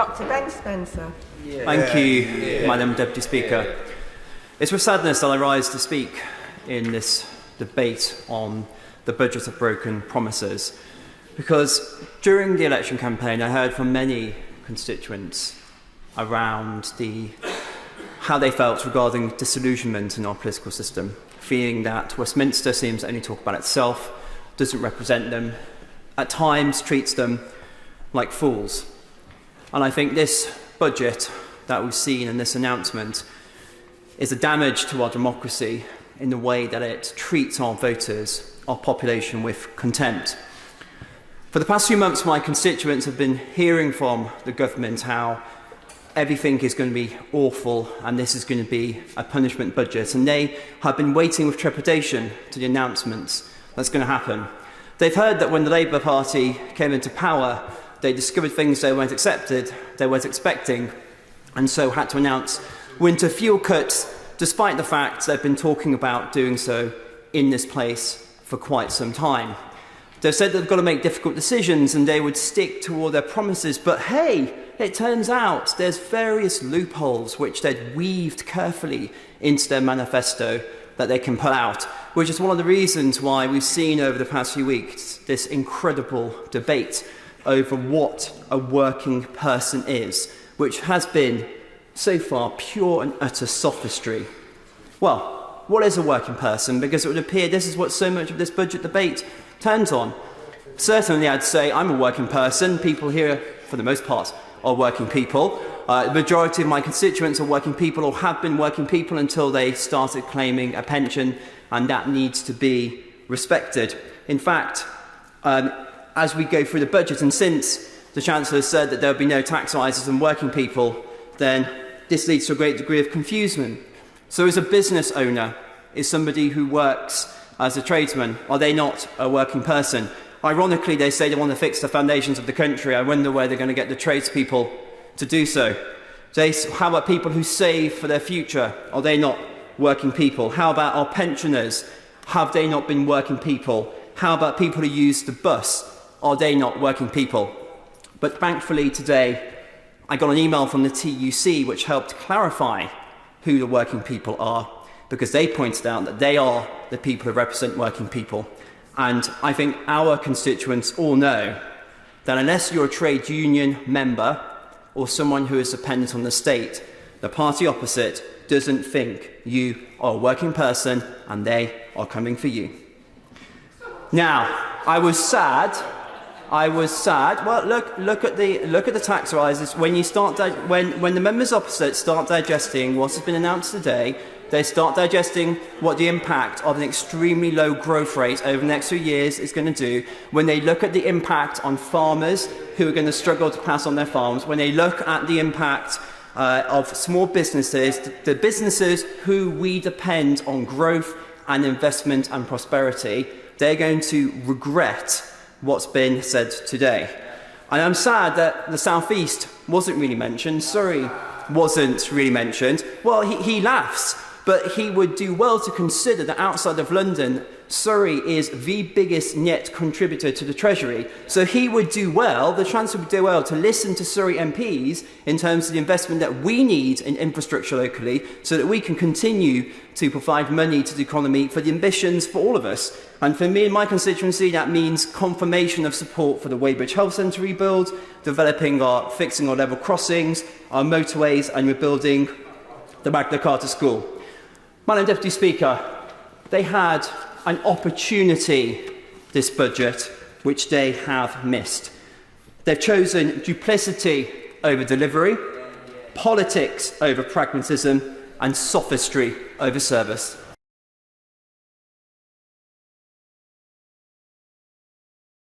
Dr. Ben Spencer. Thank you, Madam Deputy Speaker. It's with sadness that I rise to speak in this debate on the budget of broken promises, because during the election campaign I heard from many constituents around how they felt regarding disillusionment in our political system, feeling that Westminster seems to only talk about itself, doesn't represent them, at times treats them like fools. And I think this budget that we've seen in this announcement is a damage to our democracy in the way that it treats our voters, our population, with contempt. For the past few months, my constituents have been hearing from the government how everything is going to be awful and this is going to be a punishment budget, and they have been waiting with trepidation to the announcements that's going to happen. They've heard that when the Labour Party came into power, they discovered things they weren't expecting, and so had to announce winter fuel cuts, despite the fact they've been talking about doing so in this place for quite some time. They've said they've got to make difficult decisions and they would stick to all their promises, but hey, it turns out there's various loopholes which they'd weaved carefully into their manifesto that they can pull out, which is one of the reasons why we've seen over the past few weeks this incredible debate over what a working person is, which has been so far pure and utter sophistry. Well, what is a working person? Because it would appear this is what so much of this budget debate turns on. Certainly, I'd say I'm a working person. People here, for the most part, are working people. The majority of my constituents are working people or have been working people until they started claiming a pension, and that needs to be respected. In fact, as we go through the budget, and since the Chancellor said that there will be no tax rises on working people, then this leads to a great degree of confusion. So as a business owner, is somebody who works as a tradesman, are they not a working person? Ironically, they say they want to fix the foundations of the country. I wonder where they're going to get the tradespeople to do so. How about people who save for their future? Are they not working people? How about our pensioners? Have they not been working people? How about people who use the bus? Are they not working people? But thankfully today, I got an email from the TUC which helped clarify who the working people are, because they pointed out that they are the people who represent working people. And I think our constituents all know that unless you're a trade union member or someone who is dependent on the state, the party opposite doesn't think you are a working person and they are coming for you. Now, I was sad. Well, look at the tax rises. When the members opposite start digesting what has been announced today, they start digesting what the impact of an extremely low growth rate over the next few years is going to do. When they look at the impact on farmers who are going to struggle to pass on their farms, when they look at the impact of small businesses, the businesses who we depend on growth and investment and prosperity, they're going to regret what's been said today. And I'm sad that the South East wasn't really mentioned. Surrey wasn't really mentioned. Well, he laughs, but he would do well to consider that outside of London, Surrey is the biggest net contributor to the Treasury. So he would do well, the Chancellor would do well to listen to Surrey MPs in terms of the investment that we need in infrastructure locally so that we can continue to provide money to the economy for the ambitions for all of us. And for me and my constituency, that means confirmation of support for the Weybridge Health Centre rebuild, fixing our level crossings, our motorways, and rebuilding the Magna Carta School. Madam Deputy Speaker, they had an opportunity, this budget, which they have missed. They've chosen duplicity over delivery, politics over pragmatism, and sophistry over service.